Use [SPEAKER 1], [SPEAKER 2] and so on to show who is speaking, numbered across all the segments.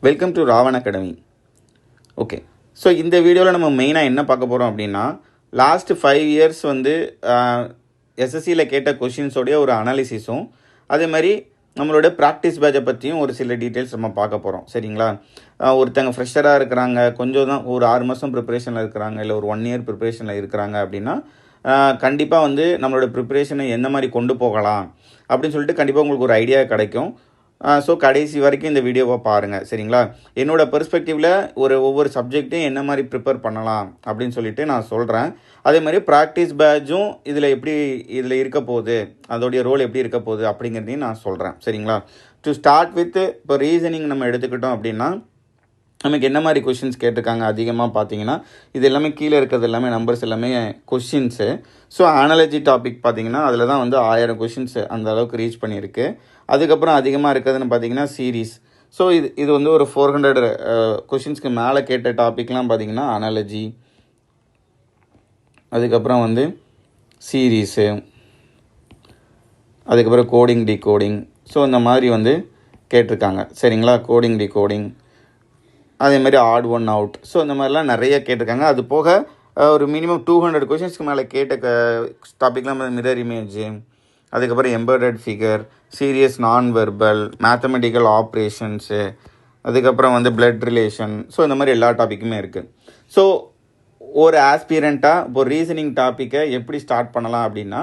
[SPEAKER 1] Welcome to Ravan academy. Okay, so இந்த வீடியோவில் நம்ம மெயினாக என்ன பார்க்க போகிறோம் அப்படின்னா, லாஸ்ட் 5 இயர்ஸ் வந்து எஸ்எஸ்சியில் கேட்ட கொஷின்ஸோடைய ஒரு அனாலிசிஸும், அதே மாதிரி நம்மளோட ப்ராக்டிஸ் பேட்சை பற்றியும் ஒரு சில டீட்டெயில்ஸ் நம்ம பார்க்க போகிறோம். சரிங்களா? ஒருத்தங்க ஃப்ரெஷராக இருக்கிறாங்க, கொஞ்சம் தான் ஒரு 6 மாதம் ப்ரிப்பரேஷனில் இருக்கிறாங்க, இல்லை ஒரு 1 இயர் ப்ரிப்பரேஷனில் இருக்கிறாங்க அப்படின்னா கண்டிப்பாக வந்து நம்மளோட ப்ரிப்பரேஷனை எந்த மாதிரி கொண்டு போகலாம் அப்படின்னு சொல்லிட்டு கண்டிப்பாக உங்களுக்கு ஒரு ஐடியா கிடைக்கும். ஸோ கடைசி வரைக்கும் இந்த வீடியோவை பாருங்கள். சரிங்களா? என்னோடய பெர்ஸ்பெக்டிவில் ஒவ்வொரு சப்ஜெக்ட்டையும் என்ன மாதிரி ப்ரிப்பேர் பண்ணலாம் அப்படின்னு சொல்லிட்டு நான் சொல்கிறேன். அதே மாதிரி ப்ராக்டிஸ் பேட்சும் இதில் இருக்க போகுது, அதோடைய ரோல் எப்படி இருக்க போகுது அப்படிங்கிறதையும் நான் சொல்கிறேன். சரிங்களா? டு ஸ்டார்ட் வித் இப்போ ரீசனிங் நம்ம எடுத்துக்கிட்டோம் அப்படின்னா, நமக்கு என்ன மாதிரி கொஷின்ஸ் கேட்டிருக்காங்க அதிகமாக பார்த்தீங்கன்னா, இது எல்லாமே கீழே இருக்கிறது எல்லாமே நம்பர்ஸ் எல்லாமே கொஷின்ஸு. ஸோ அனாலஜி டாபிக் பார்த்தீங்கன்னா அதில் தான் வந்து 1000 கொஷின்ஸ் அந்த அளவுக்கு ரீச் பண்ணியிருக்கு. அதுக்கப்புறம் அதிகமாக இருக்கிறதுன்னு பார்த்தீங்கன்னா சீரீஸ். ஸோ இது வந்து ஒரு 400 கொஷின்ஸ்க்கு மேலே கேட்ட டாபிக்லாம் பார்த்தீங்கன்னா அனாலஜி, அதுக்கப்புறம் வந்து சீரீஸு, அதுக்கப்புறம் கோடிங் டிகோடிங். ஸோ இந்த மாதிரி வந்து கேட்டிருக்காங்க. சரிங்களா? கோடிங் டிகோடிங், அதே மாதிரி ஆட் ஒன் அவுட். ஸோ இந்த மாதிரிலாம் நிறைய கேட்டிருக்காங்க. அது போக ஒரு மினிமம் 200 கொஷின்ஸ்க்கு மேலே கேட்ட டாபிக்லாம் மிரர் இமேஜு, அதுக்கப்புறம் எம்பர்டட் ஃபிகர், சீரியஸ் நான் வெர்பல், மேத்தமெட்டிக்கல் ஆப்ரேஷன்ஸு, அதுக்கப்புறம் வந்து பிளட் ரிலேஷன். ஸோ இந்த மாதிரி எல்லா டாப்பிக்குமே இருக்குது. ஸோ ஒரு ஆஸ்பிரண்ட்டாக இப்போ ரீசனிங் டாப்பிக்கை எப்படி ஸ்டார்ட் பண்ணலாம் அப்படின்னா,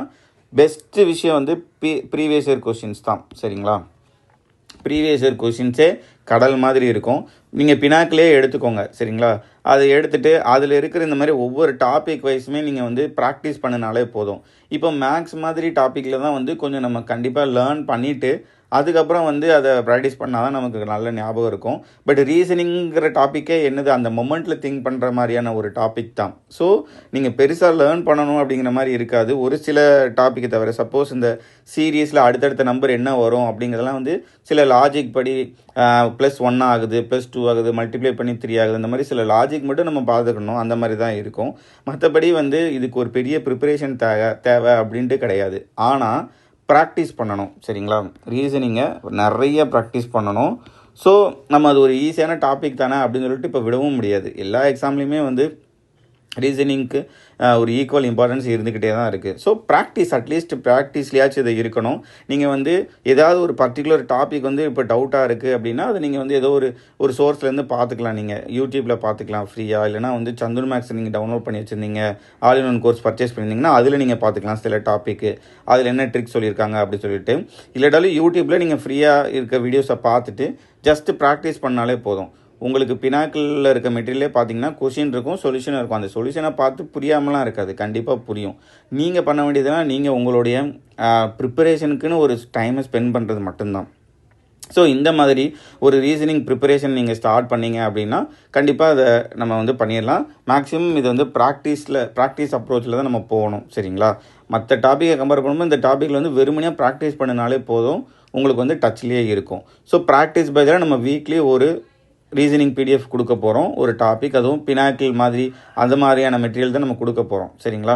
[SPEAKER 1] பெஸ்ட்டு விஷயம் வந்து ப்ரீவியஸ் இயர் கொஷின்ஸ் தான். சரிங்களா? ப்ரீவியஸ் இயர் கொஷின்ஸே கடல் மாதிரி இருக்கும். நீங்கள் பினாக்கிலே எடுத்துக்கோங்க. சரிங்களா? அதை எடுத்துகிட்டு அதில் இருக்கிற இந்த மாதிரி ஒவ்வொரு டாபிக் வைஸுமே நீங்கள் வந்து ப்ராக்டிஸ் பண்ணினாலே போதும். இப்போ மேக்ஸ் மாதிரி டாப்பிக்கில் தான் வந்து கொஞ்சம் நம்ம கண்டிப்பாக லேர்ன் பண்ணிவிட்டு அதுக்கப்புறம் வந்து அதை ப்ராக்டிஸ் பண்ணால் தான் நமக்கு நல்ல ஞாபகம் இருக்கும். பட் ரீசனிங்கிற டாப்பிக்கே என்னது, அந்த மொமெண்ட்டில் திங்க் பண்ணுற மாதிரியான ஒரு டாபிக் தான். ஸோ நீங்கள் பெருசாக லேர்ன் பண்ணணும் அப்படிங்கிற மாதிரி இருக்காது ஒரு சில டாப்பிக்கை தவிர. சப்போஸ் இந்த சீரீஸில் அடுத்தடுத்த நம்பர் என்ன வரும் அப்படிங்கிறதெல்லாம் வந்து சில லாஜிக் படி +1 ஆகுது, +2 ஆகுது, மல்டிப்ளை பண்ணி 3 ஆகுது, இந்த மாதிரி சில லாஜிக் மட்டும் நம்ம பார்த்துக்கணும். அந்த மாதிரி தான் இருக்கும். மற்றபடி வந்து இதுக்கு ஒரு பெரிய ப்ரிப்பரேஷன் தேவை அப்படின்ட்டு கிடையாது. ஆனால் ப்ராக்டிஸ் பண்ணணும். சரிங்களா? ரீசனிங்கை நிறைய ப்ராக்டிஸ் பண்ணணும். ஸோ நம்ம அது ஒரு ஈஸியான டாபிக் தானே அப்படின்னு சொல்லிட்டு இப்போ விடவும் முடியாது. எல்லா எக்ஸாம்லேயுமே வந்து ரீசனிங்க்கு ஒரு ஈக்குவல் இம்பார்ட்டன்ஸ் இருந்துக்கிட்டே தான் இருக்குது. ஸோ ப்ராக்டிஸ், அட்லீஸ்ட் ப்ராக்டிஸ்லையாச்சும் இது இருக்கணும். நீங்கள் வந்து ஏதாவது ஒரு பர்டிகுலர் டாபிக் வந்து இப்போ டவுட்டாக இருக்குது அப்படின்னா அதை நீங்கள் வந்து ஏதோ ஒரு சோர்ஸ்லேருந்து பார்த்துக்கலாம். நீங்கள் யூடியூப்பில் பார்த்துக்கலாம் ஃப்ரீயாக. இல்லைனா வந்து சந்துரு மேக்ஸ் நீங்கள் டவுன்லோட் பண்ணி வச்சுருந்தீங்க, all in one course purchase பண்ணியிருந்தீங்கன்னா அதில் நீங்கள் பார்த்துக்கலாம் சில டாப்பிக்கு, அதில் என்ன ட்ரிக் சொல்லியிருக்காங்க அப்படி சொல்லிட்டு. இல்லாட்டாலும் யூடியூப்பில் நீங்கள் ஃப்ரீயாக இருக்க வீடியோஸை பார்த்துட்டு ஜஸ்ட்டு ப்ராக்டிஸ் பண்ணாலே போதும். உங்களுக்கு பினாக்கிளில் இருக்க மெட்டீரியலே பார்த்தீங்கன்னா கொஷின் இருக்கும், சொல்யூஷன் இருக்கும். அந்த சொல்யூஷனை பார்த்து புரியாமலாம் இருக்காது, கண்டிப்பாக புரியும். நீங்கள் பண்ண வேண்டியதுனா நீங்கள் உங்களுடைய ப்ரிப்பரேஷனுக்குன்னு ஒரு டைமை ஸ்பெண்ட் பண்ணுறது மட்டும்தான். ஸோ இந்த மாதிரி ஒரு ரீசனிங் ப்ரிப்பரேஷன் நீங்கள் ஸ்டார்ட் பண்ணீங்க அப்படின்னா கண்டிப்பாக அதை நம்ம வந்து பண்ணிடலாம். மேக்ஸிமம் இது வந்து ப்ராக்டிஸ் அப்ரோச்சில் தான் நம்ம போகணும். சரிங்களா? மற்ற டாப்பிக்கை கம்பேர் பண்ணும்போது இந்த டாப்பிக்கில் வந்து வெறுமனையாக ப்ராக்டிஸ் பண்ணினாலே போதும், உங்களுக்கு வந்து டச்லேயே இருக்கும். ஸோ ப்ராக்டிஸ் பேஜில் நம்ம வீக்லி ஒரு ரீசனிங் PDF கொடுக்க போகிறோம், ஒரு டாபிக், அதுவும் பினாக்கிள் மாதிரி அந்த மாதிரியான மெட்டீரியல் தான் நம்ம கொடுக்க போகிறோம். சரிங்களா?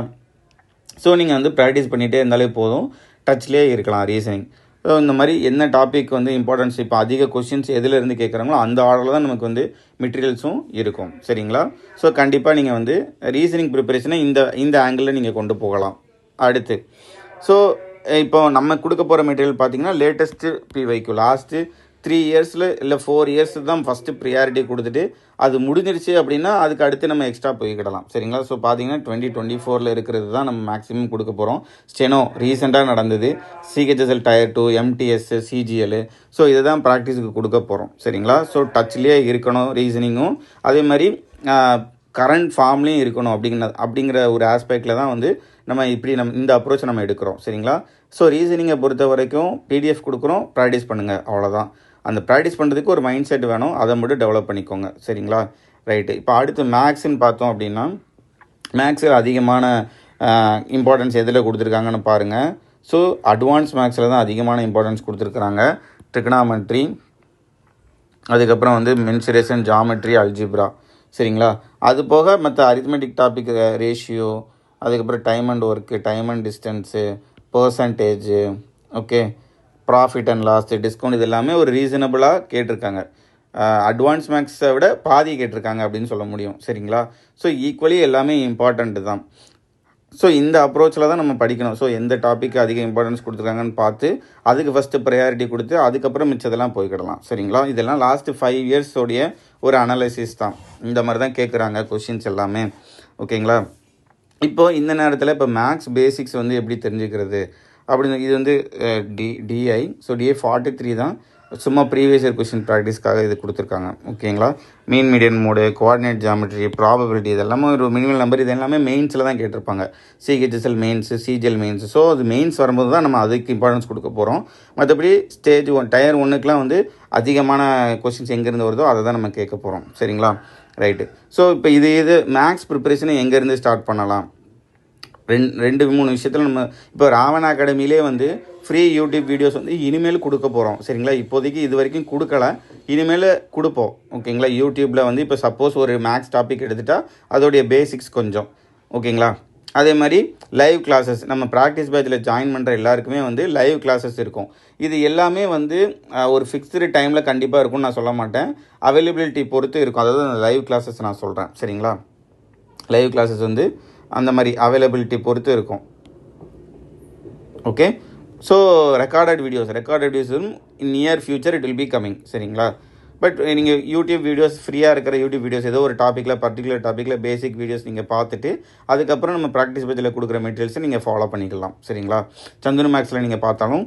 [SPEAKER 1] ஸோ நீங்கள் வந்து ப்ராக்டிஸ் பண்ணிகிட்டே இருந்தாலே போதும், டச்லேயே இருக்கலாம் ரீசனிங். ஸோ இந்த மாதிரி என்ன டாபிக் வந்து இம்பார்ட்டன்ஸ், இப்போ அதிக கொஷின்ஸ் எதுலேருந்து கேட்குறாங்களோ அந்த ஆர்டரில் தான் நமக்கு வந்து மெட்டீரியல்ஸும் இருக்கும். சரிங்களா? ஸோ கண்டிப்பாக நீங்கள் வந்து ரீசனிங் ப்ரிப்பரேஷனை இந்த ஆங்கிளில் நீங்கள் கொண்டு போகலாம். அடுத்து ஸோ இப்போ நம்ம கொடுக்க போகிற மெட்டீரியல் பார்த்தீங்கன்னா லேட்டஸ்ட்டு PYQ லாஸ்ட்டு 3 இயர்ஸில் இல்லை 4 இயர்ஸ் தான் ஃபஸ்ட்டு ப்ரியாரிட்டி கொடுத்துட்டு அது முடிஞ்சிருச்சு அப்படின்னா அதுக்கு அடுத்து நம்ம எக்ஸ்ட்ரா போய்க்கிடலாம். சரிங்களா? ஸோ பார்த்தீங்கன்னா 2024 இருக்கிறது தான் நம்ம மேக்ஸிமம் கொடுக்க போகிறோம். ஸ்டெனோ ரீசெண்டாக நடந்தது, CHSL Tier 2, MTS, CGL. So இதை தான் ப்ராக்டிஸுக்கு கொடுக்க போகிறோம். சரிங்களா? ஸோ டச்லேயே இருக்கணும் ரீசனிங்கும், அதே மாதிரி கரண்ட் ஃபார்ம்லேயும் இருக்கணும் அப்படிங்கிற ஒரு ஆஸ்பெக்டில் தான் வந்து நம்ம இந்த அப்ரோச் நம்ம எடுக்கிறோம். சரிங்களா? ஸோ ரீசனிங்கை பொறுத்த வரைக்கும் PDF கொடுக்குறோம், ப்ராக்டிஸ் பண்ணுங்கள், அவ்வளோதான். அந்த ப்ராக்டிஸ் பண்ணுறதுக்கு ஒரு மைண்ட் செட் வேணும், அதை மட்டும் டெவலப் பண்ணிக்கோங்க. சரிங்களா? ரைட்டு. இப்போ அடுத்து மேக்ஸுன்னு பார்த்தோம் அப்படின்னா, மேக்ஸில் அதிகமான இம்பார்ட்டன்ஸ் எதில் கொடுத்துருக்காங்கன்னு பாருங்கள். ஸோ அட்வான்ஸ் மேக்ஸில் தான் அதிகமான இம்பார்ட்டன்ஸ் கொடுத்துருக்குறாங்க. ட்ரிகனாமெட்ரி, அதுக்கப்புறம் வந்து மென்சுரேஷன், ஜாமெட்ரி, அல்ஜிப்ரா. சரிங்களா? அது போக மற்ற அரித்மெட்டிக் டாபிக், ரேஷியோ, அதுக்கப்புறம் time and work, time and distance, percentage, okay, profit and loss, discount, இது எல்லாமே ஒரு ரீசனபிளாக கேட்டிருக்காங்க. அட்வான்ஸ் மேக்ஸை விட பாதி கேட்டிருக்காங்க அப்படின்னு சொல்ல முடியும். சரிங்களா? ஸோ ஈக்குவலி எல்லாமே இம்பார்ட்டண்ட்டு தான். ஸோ இந்த அப்ரோச்சில் தான் நம்ம படிக்கணும். ஸோ எந்த டாப்பிக்கு அதிக இம்பார்ட்டன்ஸ் கொடுத்துருக்காங்கன்னு பார்த்து அதுக்கு ஃபஸ்ட்டு ப்ரையாரிட்டி கொடுத்து அதுக்கப்புறம் மிச்சதெல்லாம் போய்க்கிடலாம். சரிங்களா? இதெல்லாம் லாஸ்ட்டு 5 இயர்ஸோடைய ஒரு அனலைசிஸ் தான். இந்த மாதிரி தான் கேட்குறாங்க கொஷின்ஸ் எல்லாமே. ஓகேங்களா? இப்போது இந்த நேரத்தில் இப்போ மேக்ஸ் பேசிக்ஸ் வந்து எப்படி தெரிஞ்சுக்கிறது அப்படின்னு இது வந்து டிஐ. ஸோ டிஐ 43 தான். சும்மா ப்ரீவியஸ் இயர் கொஷின் ப்ராக்டிஸ்க்காக இது கொடுத்துருக்காங்க. ஓகேங்களா? Mean median mode, coordinate geometry, probability இதெல்லாமே ஒரு மினிமல் நம்பர். இது எல்லாமே மெயின்ஸில் தான் கேட்டிருப்பாங்க. CHSL mains, CGL mains. So அது மெயின்ஸ் வரும்போது தான் நம்ம அதுக்கு இம்பார்ட்டன்ஸ் கொடுக்க போகிறோம். மற்றபடி ஸ்டேஜ் 1 டயர் 1க்குலாம் வந்து அதிகமான கொஷின்ஸ் எங்கேருந்து வருதோ அதை தான் நம்ம கேட்க போகிறோம். சரிங்களா? ரைட்டு. ஸோ இப்போ இது மேக்ஸ் ப்ரிப்பரேஷனை எங்கேருந்து ஸ்டார்ட் பண்ணலாம்? 2-3 விஷயத்தில் நம்ம இப்போ ராவன் அகாடமிலே வந்து ஃப்ரீ யூடியூப் வீடியோஸ் வந்து இனிமேல் கொடுக்க போகிறோம். சரிங்களா? இப்போதைக்கு இது வரைக்கும் கொடுக்கல, இனிமேல் கொடுப்போம். ஓகேங்களா? யூடியூப்பில் வந்து இப்போ சப்போஸ் ஒரு மேக்ஸ் டாபிக் எடுத்துகிட்டா அதோடைய பேசிக்ஸ் கொஞ்சம். ஓகேங்களா? அதே மாதிரி லைவ் கிளாஸஸ் நம்ம ப்ராக்டிஸ் பேட்சில் ஜாயின் பண்ணுற எல்லாருக்குமே வந்து லைவ் கிளாஸஸ் இருக்கும். இது எல்லாமே வந்து ஒரு ஃபிக்ஸ்டு டைமில் கண்டிப்பாக இருக்கும்னு நான் சொல்ல மாட்டேன். அவைலபிலிட்டி பொறுத்து இருக்கும். அதாவது அந்த லைவ் கிளாஸஸ் நான் சொல்கிறேன். சரிங்களா? லைவ் கிளாஸஸ் வந்து அந்த மாதிரி அவைலபிலிட்டி பொறுத்து இருக்கும். ஓகே. ஸோ ரெக்கார்டட் வீடியோஸும் இன் near future it will be coming. சரிங்களா? பட் நீங்கள் யூடியூப் வீடியோஸ் ஃப்ரீயாக இருக்கிற யூடியூப் வீடியோஸ் ஏதோ ஒரு பர்டிகுலர் டாப்பிக்கில் பேசிக் வீடியோஸ் நீங்கள் பார்த்துட்டு அதுக்கப்புறம் நம்ம ப்ராக்டிஸ் பேஜில் கொடுக்குற மெட்டீரியல்ஸை நீங்கள் ஃபாலோ பண்ணிக்கலாம். சரிங்களா? சந்துரு மேக்ஸில் நீங்கள் பார்த்தாலும்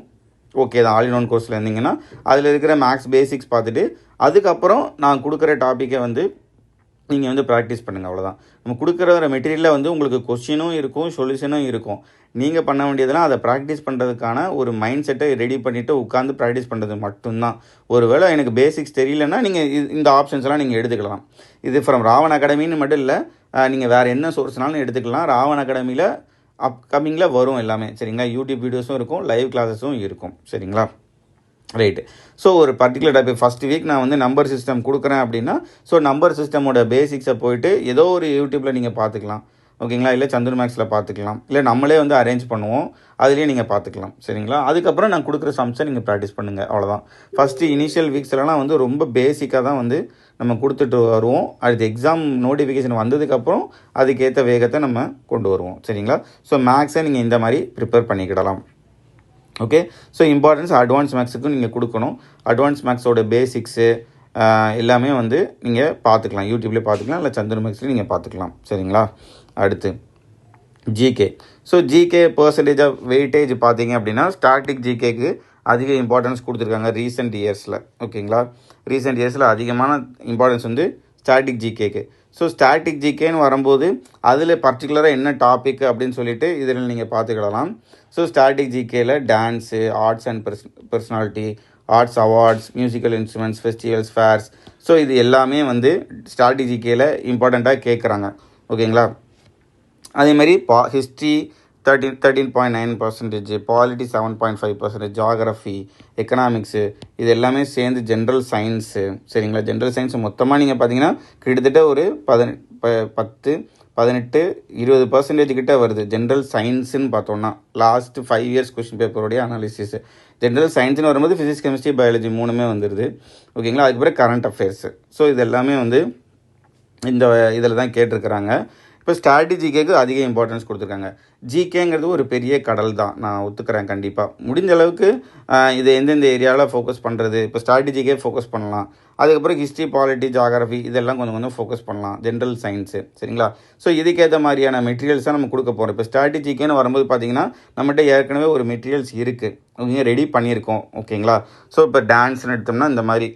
[SPEAKER 1] ஓகே தான். ஆல் இன் ஒன் கோர்ஸில் இருந்தீங்கன்னா அதில் இருக்கிற மேக்ஸ் பேசிக்ஸ் பார்த்துட்டு அதுக்கப்புறம் நான் கொடுக்குற டாப்பிக்கை வந்து நீங்கள் வந்து ப்ராக்டிஸ் பண்ணுங்கள். அவ்வளோதான். நம்ம கொடுக்குற மெட்டீரியலில் வந்து உங்களுக்கு கொஸ்டினும் இருக்கும், சொல்யூஷனும் இருக்கும். நீங்கள் பண்ண வேண்டியதெல்லாம் அதை ப்ராக்டிஸ் பண்ணுறதுக்கான ஒரு மைண்ட் செட்டை ரெடி பண்ணிவிட்டு உட்காந்து ப்ராக்டிஸ் பண்ணுறது மட்டும்தான். ஒருவேளை எனக்கு பேசிக்ஸ் தெரியலன்னா நீங்கள் இந்த ஆப்ஷன்ஸ்லாம் நீங்கள் எடுத்துக்கலாம். இது ஃப்ரம் ராவன் அகாடமின்னு மட்டும் இல்லை, நீங்கள் வேறு என்ன சோர்ஸ்னாலும் எடுத்துக்கலாம். ராவன் அகாடமியில் அப்கமிங்கில் வரும் எல்லாமே. சரிங்களா? யூடியூப் வீடியோஸும் இருக்கும், லைவ் கிளாஸஸும் இருக்கும். சரிங்களா? ரைட்டு. ஸோ ஒரு பர்டிகுலர் டைப் ஃபஸ்ட் வீக் நான் வந்து நம்பர் சிஸ்டம் கொடுக்குறேன் அப்படின்னா ஸோ நம்பர் சிஸ்டமோட பேசிக்ஸை போயிட்டு ஏதோ ஒரு யூடியூப்பில் நீங்கள் பார்த்துக்கலாம். ஓகேங்களா? இல்லை சந்துரு மேக்ஸில் பார்த்துக்கலாம், இல்லை நம்மளே வந்து அரேஞ்ச் பண்ணுவோம், அதுலேயே நீங்கள் பார்த்துக்கலாம். சரிங்களா? அதுக்கப்புறம் நான் கொடுக்குற சம்ஸை நீங்கள் ப்ராக்டிஸ் பண்ணுங்கள். அவ்வளோதான். ஃபஸ்ட்டு இனிஷியல் வீக்ஸ்லாம் வந்து ரொம்ப பேசிக்காக தான் வந்து நம்ம கொடுத்துட்டு வருவோம். அடுத்து எக்ஸாம் நோட்டிஃபிகேஷன் வந்ததுக்கப்புறம் அதுக்கேற்ற வேகத்தை நம்ம கொண்டு வருவோம். சரிங்களா? ஸோ மேக்ஸை நீங்கள் இந்த மாதிரி ப்ரிப்பேர் பண்ணிக்கிடலாம். ஓகே. ஸோ இம்பார்ட்டன்ஸ் அட்வான்ஸ் மேக்ஸுக்கும் நீங்கள் கொடுக்கணும். அட்வான்ஸ் மேக்ஸோட பேசிக்ஸு எல்லாமே வந்து நீங்கள் பார்த்துக்கலாம். யூடியூப்லேயே பார்த்துக்கலாம், இல்லை சந்துரு மேக்ஸ்லேயும் நீங்கள் பார்த்துக்கலாம். சரிங்களா? அடுத்து GK. So GK percentage of weightage பார்த்தீங்க அப்படின்னா ஸ்டாட்டிக் ஜிகேக்கு அதிக இம்பார்ட்டன்ஸ் கொடுத்துருக்காங்க ரீசெண்ட் இயர்ஸில். ஓகேங்களா? ரீசெண்ட் இயர்ஸில் அதிகமான இம்பார்ட்டன்ஸ் வந்து ஸ்டாட்டிக் ஜிகேக்கு. ஸோ ஸ்டாட்டிக் ஜிகேன்னு வரும்போது அதில் பர்டிகுலராக என்ன டாபிக் அப்படின்னு சொல்லிட்டு இதில் நீங்கள் பார்த்துக்கிடலாம். ஸோ ஸ்டாட்டிக் ஜிகேயில் dance, arts and personality, arts awards, musical instruments, festivals, fairs. So இது எல்லாமே வந்து ஸ்டாட்டிக் ஜிகேயில் இம்பார்ட்டண்ட்டாக கேட்குறாங்க. ஓகேங்களா? அதேமாதிரி ஹிஸ்ட்ரி 13.9%, பாலிட்டி 7.5%, ஜியாகிரஃபி, எக்கனாமிக்ஸு இது எல்லாமே சேர்ந்து ஜென்ரல் சயின்ஸு. சரிங்களா? ஜென்ரல் சயின்ஸ் மொத்தமாக நீங்கள் பார்த்தீங்கன்னா கிட்டத்தட்ட ஒரு 10-18-20% கிட்ட வருது. ஜென்ரல் சயின்ஸுன்னு பார்த்தோன்னா லாஸ்ட்டு 5 இயர்ஸ் கொஸ்டின் பேப்பருடைய அனாலிசிஸ். ஜென்ரல் சயின்ஸ்னு வரும்போது ஃபிசிக்ஸ், கெமிஸ்ட்ரி, பயாலஜி 3மே வந்துடுது. ஓகேங்களா? அதுக்கப்புறம் கரண்ட் அஃபேர்ஸு. ஸோ இது எல்லாமே வந்து இந்த இதில் தான் கேட்டிருக்கிறாங்க. இப்போ ஸ்ட்ராட்டஜிக்கு அதிக இம்பார்ட்டன்ஸ் கொடுத்துருக்காங்க. ஜிகேங்கிறது ஒரு பெரிய கடல் தான், நான் ஒத்துக்கிறேன். கண்டிப்பாக முடிஞ்ச அளவுக்கு இதை எந்தெந்த ஏரியாவில் ஃபோக்கஸ் பண்ணுறது, இப்போ ஸ்ட்ராட்டஜிக்கே ஃபோக்கஸ் பண்ணலாம். அதுக்கப்புறம் ஹிஸ்ட்ரி, பாலிட்டி, ஜியாகிரஃபி இதெல்லாம் கொஞ்சம் கொஞ்சம் ஃபோக்கஸ் பண்ணலாம். General science. சரிங்களா? ஸோ இதுக்கேற்ற மாதிரியான மெட்டீரியல்ஸாக நம்ம கொடுக்க போகிறோம். இப்போ ஸ்ட்ராட்டஜிக்குன்னு வரும்போது பார்த்தீங்கன்னா நம்மகிட்ட ஏற்கனவே ஒரு மெட்டீரியல்ஸ் இருக்குது, ஓகேங்க, ரெடி பண்ணியிருக்கோம். ஓகேங்களா? ஸோ இப்போ டான்ஸ்னு எடுத்தோம்னா இந்த மாதிரி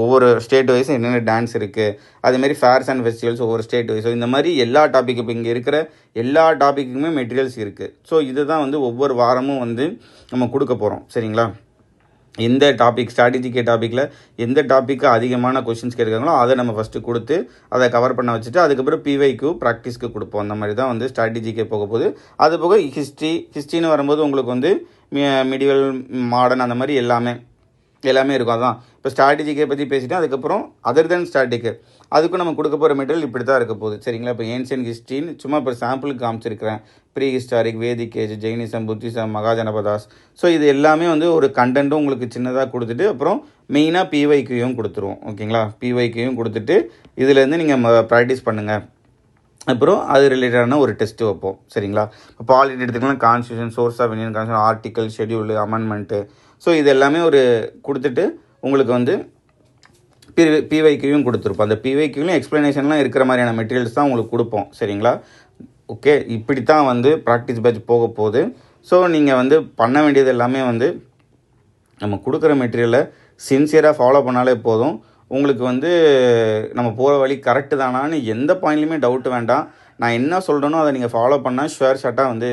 [SPEAKER 1] ஒவ்வொரு ஸ்டேட் வைஸும் என்னென்ன டான்ஸ் இருக்குது, அதேமாதிரி ஃபேர்ஸ் அண்ட் ஃபெஸ்டிவல்ஸ் ஒவ்வொரு ஸ்டேட் வைஸோ இந்த மாதிரி எல்லா டாப்பிக்கும் இப்போ இங்கே இருக்கிற எல்லா டாப்பிக்குமே மெட்டீரியல்ஸ் இருக்குது. ஸோ இதுதான் வந்து ஒவ்வொரு வாரமும் வந்து நம்ம கொடுக்க போகிறோம். சரிங்களா? எந்த டாபிக் ஸ்ட்ராட்டஜிக்கே டாப்பிக்கில் எந்த டாப்பிக்கு அதிகமான கொஷின்ஸ் கேட்குறாங்களோ அதை நம்ம ஃபஸ்ட்டு கொடுத்து அதை கவர் பண்ண வச்சுட்டு அதுக்கப்புறம் பிவைக்கு ப்ராக்டிஸ்க்கு கொடுப்போம். அந்த மாதிரி தான் வந்து ஸ்ட்ராட்டஜிக்கே போக போகுது. அது போக ஹிஸ்ட்ரின்னு வரும்போது உங்களுக்கு வந்து மிடிவல், மாடர்ன் அந்த மாதிரி எல்லாமே எல்லாமே இருக்கும். அதான் இப்போ ஸ்ட்ராட்டஜிக்கை பற்றி பேசிவிட்டு அதுக்கப்புறம் அதர் தென் ஸ்ட்ராட்டிக்கு அதுக்கும் நம்ம கொடுக்க போகிற மெட்டீரியல் இப்படி தான் இருக்க போகுது. சரிங்களா? இப்போ ஏன்ஷியன் ஹிஸ்ட்ரின்னு சும்மா இப்போ சாம்பிளுக்கு காமிச்சிருக்கிறேன். Pre historic, Vedic age, Jainism, Buddhism, Mahajanapadas. So இது எல்லாமே வந்து ஒரு கண்டென்ட்டும் உங்களுக்கு சின்னதாக கொடுத்துட்டு அப்புறம் மெயினாக பிஒய்க்யூயும் கொடுத்துருவோம். ஓகேங்களா? பிஒய்க்யூயும் கொடுத்துட்டு இதுலேருந்து நீங்கள் ப்ராக்டிஸ் பண்ணுங்கள். அப்புறம் அது ரிலேட்டடான ஒரு டெஸ்ட்டு வைப்போம். சரிங்களா? இப்போ பாலிட்டி எடுத்துக்கலாம், constitution, source of Indian constitution, article, schedule, amendment. So இது எல்லாமே ஒரு கொடுத்துட்டு உங்களுக்கு வந்து பிஒய்க்யூவும் கொடுத்துருப்போம். அந்த பிஒய்க்யூலையும் எக்ஸ்ப்ளனேஷன்லாம் இருக்கிற மாதிரியான மெட்டீரியல்ஸ் தான் உங்களுக்கு கொடுப்போம். சரிங்களா? ஓகே, இப்படி தான் வந்து ப்ராக்டிஸ் பேட்ச் போக போகுது. ஸோ நீங்கள் வந்து பண்ண வேண்டியது எல்லாமே வந்து நம்ம கொடுக்குற மெட்டீரியலை சின்சியராக ஃபாலோ பண்ணாலே போதும். உங்களுக்கு வந்து நம்ம போகிற வழி கரெக்டு தானான்னு எந்த பாயிண்ட்லையுமே டவுட்டு வேண்டாம். நான் என்ன சொல்கிறேனோ அதை நீங்கள் ஃபாலோ பண்ணால் ஷுவர் ஷாட்டாக வந்து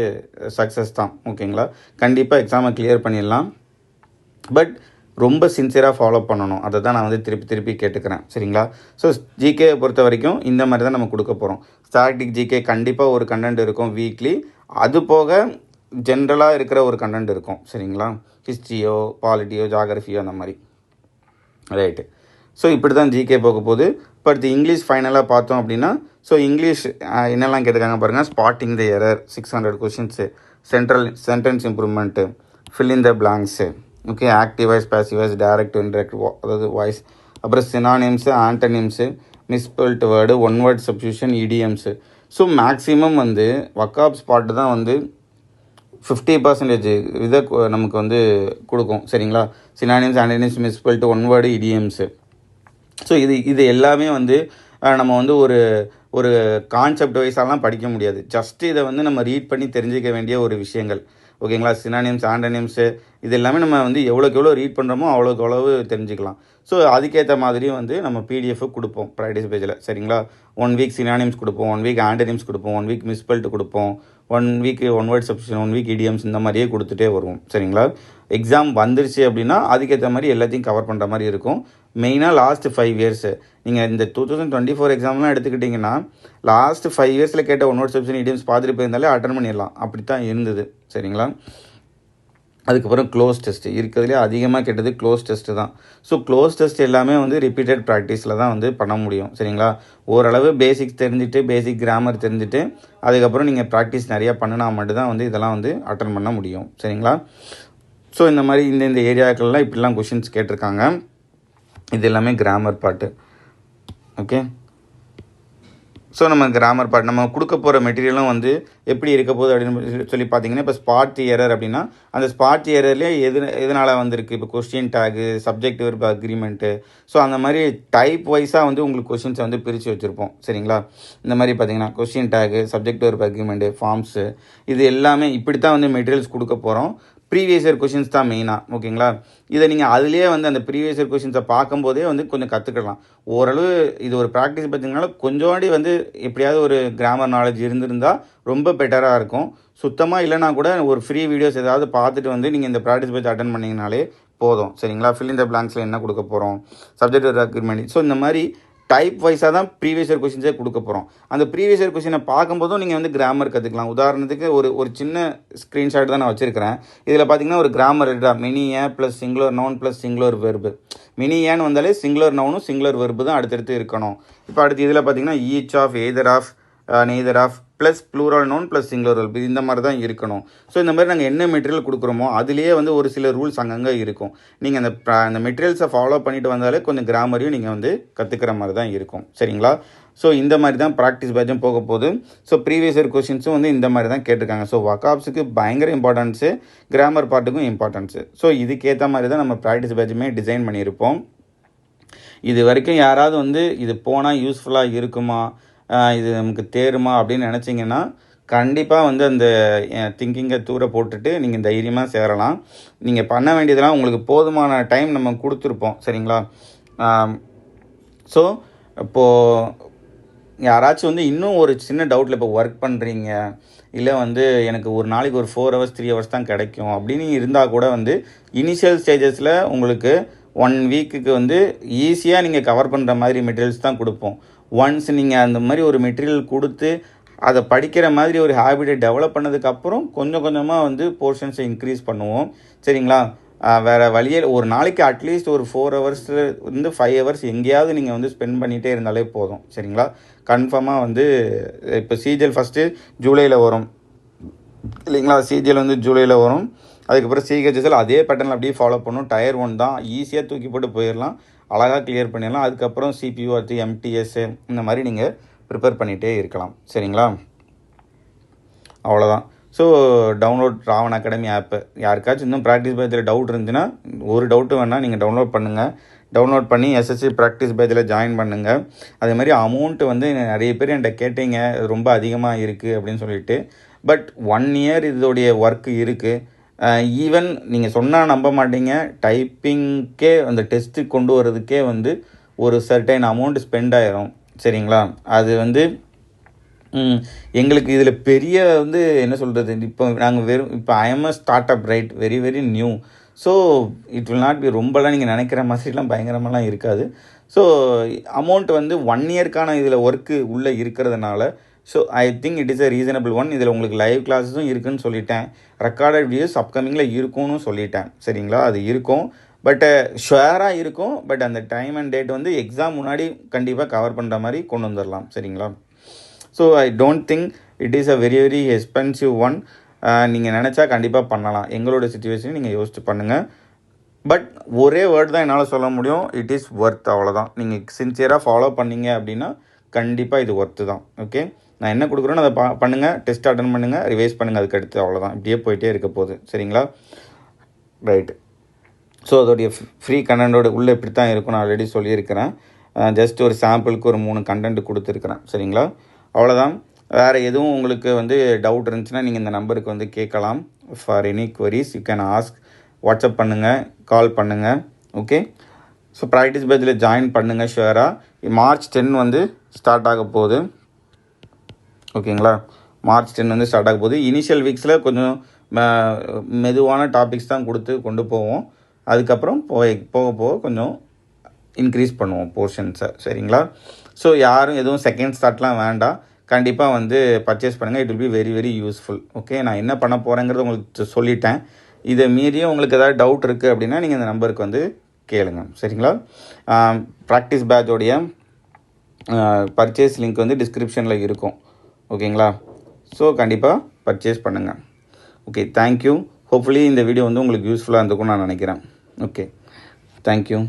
[SPEAKER 1] சக்ஸஸ் தான். ஓகேங்களா? கண்டிப்பாக எக்ஸாமை கிளியர் பண்ணிடலாம். பட் ரொம்ப சின்சியராக ஃபாலோ பண்ணணும். அதை தான் நான் வந்து திருப்பி கேட்டுக்கிறேன். சரிங்களா? ஸோ ஜிகேயை பொறுத்த வரைக்கும் இந்த மாதிரி தான் நம்ம கொடுக்க போகிறோம். ஸ்டாட்டிக் ஜிகே கண்டிப்பாக ஒரு கண்டென்ட் இருக்கும் வீக்லி. அது போக ஜென்ரலாக இருக்கிற ஒரு கண்டென்ட் இருக்கும். சரிங்களா? ஹிஸ்ட்ரியோ, பாலிட்டியோ, ஜாகிரஃபியோ அந்த மாதிரி. ரைட்டு. ஸோ இப்படி தான் ஜிகே போக போகுது. இப்போ அடுத்து இங்கிலீஷ் ஃபைனலாக பார்த்தோம் அப்படின்னா, ஸோ இங்கிலீஷ் என்னெல்லாம் கேட்டிருக்காங்க பாருங்கள். Spotting the error 600 questions, sentence improvement, fill in the blanks, okay, active voice, passive voice, direct indirect அதாவது வாய்ஸ், அப்புறம் synonyms, antonyms, misspelled word, one word substitution, idioms. So maximum வந்து vocab spot தான் வந்து 50% இதை நமக்கு வந்து கொடுக்கும். சரிங்களா? Synonyms, antonyms, misspelled, one word, idioms. So இது எல்லாமே வந்து நம்ம வந்து ஒரு கான்செப்ட் வைஸாலாம் படிக்க முடியாது. ஜஸ்ட்டு இதை வந்து நம்ம ரீட் பண்ணி தெரிஞ்சிக்க வேண்டிய ஒரு விஷயங்கள். ஓகேங்களா? சினானிம்ஸ், ஆண்டனிம்ஸு இது எல்லாமே நம்ம வந்து எவ்வளோக்கு எவ்வளோ ரீட் பண்ணுறோமோ அவ்வளோக்கு அவ்வளவு தெரிஞ்சுக்கலாம். ஸோ அதுக்கேற்ற மாதிரி வந்து நம்ம பிடிஎஃப் கொடுப்போம் ப்ராக்டிஸ் பேஜில். சரிங்களா? 1 வீக் சினானிம்ஸ் கொடுப்போம், 1 வீக் ஆண்டனிம்ஸ் கொடுப்போம், 1 வீக் மிஸ்பெல்ட் கொடுப்போம், 1 week one word substitution, 1 week idioms, இந்த மாதிரியே கொடுத்துட்டே வருவோம். சரிங்களா? எக்ஸாம் வந்துருச்சு அப்படின்னா அதுக்கேற்ற மாதிரி எல்லாத்தையும் கவர் பண்ணுற மாதிரி இருக்கும். மெயினாக லாஸ்ட் 5 இயர்ஸு நீங்கள் இந்த 2024 எக்ஸாம்லாம் எடுத்துக்கிட்டிங்கன்னா லாஸ்ட் 5 இயர்ஸில் கேட்ட ஒன் வேர்ட் சப்ஸ்டியூஷன், இடியம்ஸ் பார்த்துட்டு போயிருந்தாலே அட்டன் பண்ணிடலாம். அப்படி தான் இருந்தது. சரிங்களா? அதுக்கப்புறம் க்ளோஸ் டெஸ்ட்டு இருக்கிறதுலே அதிகமாக கேட்டது க்ளோஸ் டெஸ்ட்டு தான். ஸோ க்ளோஸ் டெஸ்ட் எல்லாமே வந்து ரிப்பீட்டட் ப்ராக்டிஸில் தான் வந்து பண்ண முடியும். சரிங்களா? ஓரளவு பேசிக்ஸ் தெரிஞ்சுட்டு, பேசிக் கிராமர் தெரிஞ்சுட்டு அதுக்கப்புறம் நீங்கள் ப்ராக்டிஸ் நிறையா பண்ணினா மட்டும்தான் வந்து இதெல்லாம் வந்து அட்டன் பண்ண முடியும். சரிங்களா? ஸோ இந்த மாதிரி இந்த ஏரியாக்கள்லாம் இப்படிலாம் கொஷின்ஸ் கேட்டிருக்காங்க. இது எல்லாமே கிராமர் பார்ட்டு. ஓகே, ஸோ நம்ம கிராமர் பார்ட் நம்ம கொடுக்க போகிற மெட்டீரியலும் வந்து எப்படி இருக்க போகுது அப்படின்னு சொல்லி பார்த்தீங்கன்னா, இப்போ ஸ்பாட் எரர் அப்படின்னா அந்த ஸ்பாட் எரர்லேயே எதனால் வந்திருக்கு. இப்போ question tag, subject verb agreement, so அந்த மாதிரி டைப் வைஸாக வந்து உங்களுக்கு கொஷின்ஸை வந்து பிரித்து வச்சுருப்போம். சரிங்களா? இந்த மாதிரி பார்த்தீங்கன்னா question tag, subject verb agreement, forms, இது எல்லாமே இப்படி தான் வந்து மெட்டீரியல்ஸ் கொடுக்க போகிறோம். ப்ரீவியஸ் இயர் கொஷின்ஸ் தான் மெயினாக. ஓகேங்களா? இதை நீங்கள் அதுலேயே வந்து அந்த ப்ரீவியஸ் இயர் கொஷின்ஸை பார்க்கும்போதே வந்து கொஞ்சம் கற்றுக்கலாம். ஓரளவு இது ஒரு ப்ராக்டிஸ் பார்த்தீங்கனால கொஞ்சோண்டி வந்து எப்படியாவது ஒரு கிராமர் நாலேஜ் இருந்திருந்தால் ரொம்ப பெட்டராக இருக்கும். சுத்தமாக இல்லைனா கூட ஒரு ஃப்ரீ வீடியோஸ் ஏதாவது பார்த்துட்டு வந்து நீங்கள் இந்த ப்ராக்டிஸ் பேட்ச் அட்டன் பண்ணிங்கனாலே போதும். சரிங்களா? ஃபில் இன் த பிளாங்க்ஸில் என்ன கொடுக்க போகிறோம், சப்ஜெக்ட் ரெக்யூர்மெண்ட், ஸோ இந்த மாதிரி டைப் வைஸாக தான் ப்ரீவியஸ் இயர் கொஷின்ஸே கொடுக்க போகிறோம். அந்த ப்ரீவியஸ் இயர் கொஷினை பார்க்கும்போதும் நீங்கள் வந்து கிராமர் கற்றுக்கலாம். உதாரணத்துக்கு ஒரு சின்ன ஸ்க்ரீன்ஷாட் தான் நான் வச்சுருக்கிறேன். இதில் பார்த்தீங்கன்னா ஒரு கிராமர் இருக்கா, many a plus singular noun plus singular verb. Many ஏன்னு வந்தாலே சிங்குலர் நவுனும் சிங்குலர் வெர்பு தான் அடுத்தடுத்து இருக்கணும். இப்போ அடுத்து இதில் பார்த்தீங்கன்னா each of, either of, neither of plus plural noun plus singular verb, இந்த மாதிரி தான் இருக்கணும். ஸோ இந்த மாதிரி நாங்கள் என்ன மெட்டீரியல் கொடுக்குறோமோ அதுலேயே வந்து ஒரு சில ரூல்ஸ் அங்கங்கே இருக்கும். நீங்கள் அந்த மெட்டீரியல்ஸை ஃபாலோ பண்ணிட்டு வந்தாலே கொஞ்சம் கிராமரையும் நீங்கள் வந்து கற்றுக்கிற மாதிரி தான் இருக்கும். சரிங்களா? ஸோ இந்த மாதிரி தான் ப்ராக்டிஸ் பேட்சும் போக போகுது. ஸோ ப்ரீவியஸ் இயர் கொஷின்ஸும் வந்து இந்த மாதிரி தான் கேட்டிருக்காங்க. ஸோ வக்காப்ஸுக்கு பயங்கர இம்பார்ட்டன்ஸு, கிராமர் பார்ட்டுக்கும் இம்பார்ட்டன்ஸு. ஸோ இதுக்கேற்ற மாதிரி தான் நம்ம ப்ராக்டிஸ் பேட்சுமே டிசைன் பண்ணியிருப்போம். இது வரைக்கும் யாராவது வந்து இது போனால் யூஸ்ஃபுல்லாக இருக்குமா, இது நமக்கு தேருமா அப்படின்னு நினச்சிங்கன்னா கண்டிப்பாக வந்து அந்த திங்கிங்கை தூர போட்டுட்டு நீங்கள் தைரியமாக சேரலாம். நீங்கள் பண்ண வேண்டியதெல்லாம் உங்களுக்கு போதுமான டைம் நம்ம கொடுத்துருப்போம். சரிங்களா? ஸோ இப்போது யாராச்சும் வந்து இன்னும் ஒரு சின்ன டவுட்டில் இப்போ ஒர்க் பண்ணுறீங்க, இல்லை வந்து எனக்கு ஒரு நாளைக்கு ஒரு 4 hours 3 hours தான் கிடைக்கும் அப்படின்னு இருந்தால் கூட வந்து இனிஷியல் ஸ்டேஜஸில் உங்களுக்கு 1 வீக்குக்கு வந்து ஈஸியாக நீங்கள் கவர் பண்ணுற மாதிரி மெட்டீரியல்ஸ் தான் கொடுப்போம். ஒன்ஸ் நீங்கள் அந்த மாதிரி ஒரு மெட்டீரியல் கொடுத்து அதை படிக்கிற மாதிரி ஒரு ஹேபிட்டை டெவலப் பண்ணதுக்கப்புறம் கொஞ்சம் கொஞ்சமாக வந்து போர்ஷன்ஸை இன்க்ரீஸ் பண்ணுவோம். சரிங்களா? வேறு வழியே ஒரு நாளைக்கு அட்லீஸ்ட் ஒரு 4 ஹவர்ஸ்லேருந்து 5 ஹவர்ஸ் எங்கேயாவது நீங்கள் வந்து ஸ்பெண்ட் பண்ணிகிட்டே இருந்தாலே போதும். சரிங்களா? கன்ஃபார்மாக வந்து இப்போ சிஜிஎல் ஃபஸ்ட்டு ஜூலையில் வரும் இல்லைங்களா? சிஜிஎல் வந்து ஜூலையில் வரும். அதுக்கப்புறம் சிஹெச்எஸ்எல் அதே பேட்டர்னில் அப்படியே ஃபாலோ பண்ணும். டயர் 1 தான், ஈஸியாக தூக்கி போட்டு போயிடலாம், அழகாக கிளியர் பண்ணிடலாம். அதுக்கப்புறம் சிபியூஆர்டி, எம்டிஎஸ்ஸு இந்த மாதிரி நீங்கள் ப்ரிப்பேர் பண்ணிகிட்டே இருக்கலாம். சரிங்களா? அவ்வளோதான். ஸோ டவுன்லோட் ராவன் அகாடமி ஆப்பு. யாருக்காச்சும் இன்னும் ப்ராக்டிஸ் பேஜில் டவுட் இருந்துச்சுன்னா, ஒரு டவுட்டு வேணால் நீங்கள் டவுன்லோட் பண்ணுங்கள். டவுன்லோட் பண்ணி எஸ்எஸ்சி ப்ராக்டிஸ் பேஜில் ஜாயின் பண்ணுங்கள். அதே மாதிரி அமௌண்ட்டு வந்து நிறைய பேர் என்கிட்ட கேட்டீங்க, ரொம்ப அதிகமாக இருக்குது அப்படின்னு சொல்லிட்டு. பட் 1 இயர் இதோடைய ஒர்க்கு இருக்குது. ஈவன் நீங்கள் சொன்னால் நம்ப மாட்டீங்க, டைப்பிங்க்கே அந்த டெஸ்ட்டு கொண்டு வரதுக்கே வந்து ஒரு சர்டைன் அமௌண்ட் ஸ்பெண்ட் ஆயிரும். சரிங்களா? அது வந்து எங்களுக்கு இதில் பெரிய வந்து என்ன சொல்கிறது, இப்போ நாங்கள் இப்போ I'm start up right, very very new. So it will not be ரொம்பலாம் நீங்கள் நினைக்கிற மாதிரிலாம் பயங்கரமாலாம் இருக்காது. ஸோ அமௌண்ட் வந்து 1 இயர்க்கான இதில் ஒர்க்கு உள்ளே இருக்கிறதுனால, so I think it is a reasonable one. இதில் உங்களுக்கு லைவ் கிளாஸஸும் இருக்குதுன்னு சொல்லிட்டேன், ரெக்கார்டட் வீடியோஸ் அப்கமிங்கில் இருக்கும்னு சொல்லிட்டேன். சரிங்களா? அது இருக்கும், பட் ஷுவராக இருக்கும். பட் அந்த டைம் அண்ட் டேட் வந்து எக்ஸாம் முன்னாடி கண்டிப்பாக கவர் பண்ணுற மாதிரி கொண்டு வந்துடலாம். சரிங்களா? So I don't think it is a very very expensive one. நீங்கள் நினச்சா கண்டிப்பாக பண்ணலாம். எங்களோட சுச்சுவேஷனை நீங்கள் யோசிச்சு பண்ணுங்கள். பட் ஒரே வேர்ட் தான் என்னால் சொல்ல முடியும், இட் இஸ் ஒர்த். அவ்வளோதான். நீங்கள் சின்சியராக ஃபாலோ பண்ணீங்க அப்படின்னா கண்டிப்பாக இது ஒர்த்து தான். ஓகே, நான் என்ன கொடுக்குறேன்னு அதை பண்ணுங்கள், டெஸ்ட் அட்டன் பண்ணுங்கள், ரிவைஸ் பண்ணுங்கள். அதுக்கடுத்து அவ்வளோதான், இப்படியே போயிட்டே இருக்க போகுது. சரிங்களா? ரைட்டு. ஸோ அதோடைய ஃப்ரீ கண்டென்ட்டோட உள்ளே இப்படி தான் இருக்கும். நான் ஆல்ரெடி சொல்லியிருக்கிறேன். ஜஸ்ட் ஒரு சாம்பிளுக்கு ஒரு 3 கண்டென்ட் கொடுத்துருக்குறேன். சரிங்களா? அவ்வளோதான். வேறு எதுவும் உங்களுக்கு வந்து டவுட் இருந்துச்சுன்னா நீங்கள் இந்த நம்பருக்கு வந்து கேட்கலாம். For any queries you can ask. WhatsApp பண்ணுங்கள், கால் பண்ணுங்கள். ஓகே, ஸோ ப்ராக்டிஸ் பேஜில் ஜாயின் பண்ணுங்கள் ஷுவராக. மார்ச் 10 வந்து ஸ்டார்ட் ஆக போகுது. ஓகேங்களா? மார்ச் 10 வந்து ஸ்டார்ட் ஆக போகுது. இனிஷியல் வீக்ஸில் கொஞ்சம் மெதுவான டாபிக்ஸ் தான் கொடுத்து கொண்டு போவோம். அதுக்கப்புறம் போக போக கொஞ்சம் இன்க்ரீஸ் பண்ணுவோம் போர்ஷன்ஸை. சரிங்களா? ஸோ யாரும் எதுவும் செகண்ட் ஸ்டார்ட்லாம் வேண்டாம், கண்டிப்பாக வந்து பர்ச்சேஸ் பண்ணுங்கள். It will be very very useful. Okay, நான் என்ன பண்ண போகிறேங்கிறத உங்களுக்கு சொல்லிட்டேன். இதை மீறியும் உங்களுக்கு ஏதாவது டவுட் இருக்குது அப்படின்னா நீங்கள் இந்த நம்பருக்கு வந்து கேளுங்க. சரிங்களா? ப்ராக்டிஸ் பேட்சோடைய பர்ச்சேஸ் லிங்க் வந்து டிஸ்கிரிப்ஷனில் இருக்கும். ஓகேங்களா? ஸோ கண்டிப்பாக பர்ச்சேஸ் பண்ணுங்கள். Okay, thank you. ஹோப்ஃபுல்லி இந்த வீடியோ வந்து உங்களுக்கு யூஸ்ஃபுல்லாக இருந்திருக்கும்னு நான் நினைக்கிறேன். Okay, thank you.